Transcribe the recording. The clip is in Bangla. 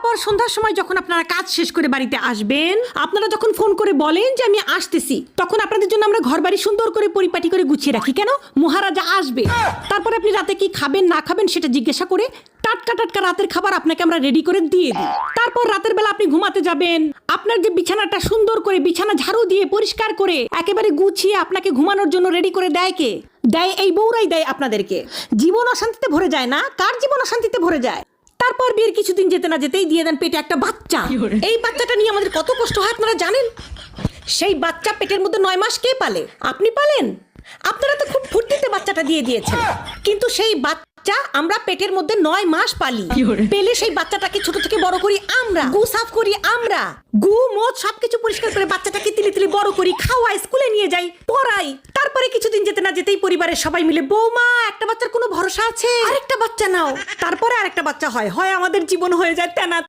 তারপর সন্ধ্যার সময় যখন আপনারা কাজ শেষ করে বাড়িতে আসবেন, আপনারা যখন ফোন করে বলেন যে আমি আসতেছি, তখন আপনাদের জন্য আমরা ঘর বাড়ি সুন্দর করে পরিপাটি করে গুছিয়ে রাখি। কেন? মহারাজা আসবে। তারপর আপনি রাতে কি খাবেন না খাবেন সেটা জিজ্ঞাসা করে টাটকা টাটকা রাতের খাবার আপনাকে আমরা রেডি করে দিয়ে দিই। তারপর রাতের বেলা আপনি ঘুমাতে যাবেন, আপনার যে বিছানাটা সুন্দর করে বিছানা ঝাড়ু দিয়ে পরিষ্কার করে একেবারে গুছিয়ে আপনাকে ঘুমানোর জন্য রেডি করে দেয় কে? দেয় এই বউরাই দেয় আপনাদেরকে। জীবন অশান্তিতে ভরে যায় না? কার জীবন অশান্তিতে ভরে যায়? তারপর বিয়ের কিছুদিন যেতে না যেতেই দিয়ে দেন পেটে একটা বাচ্চা। এই বাচ্চাটা নিয়ে আমাদের কত কষ্ট হয় আপনারা জানেন? সেই বাচ্চা পেটের মধ্যে 9 মাস কে পালে? আপনি পালেন? আপনারা তো খুব ফুর্তিতে বাচ্চাটা দিয়ে দিয়েছেন, কিন্তু সেই বাচ্চা আমরা পেটের মধ্যে 9 মাস পালি। পেলে সেই বাচ্চাটাকে ছোট থেকে বড় করি আমরা, গু সাফ করি আমরা, গু মদ সবকিছু পরিষ্কার করে বাচ্চাটাকে তিলে তিলে বড় করি, খাওয়াই, স্কুলে নিয়ে যাই, পড়াই। তারপরে কিছুদিন যেতে না যেতেই পরিবারের সবাই মিলে, বৌমা একটা বাচ্চার কোনো ভরসা আছে, আরেকটা বাচ্চা নাও। তারপরে আরেকটা বাচ্চা হয়, আমাদের জীবন হয়ে যায় তেনা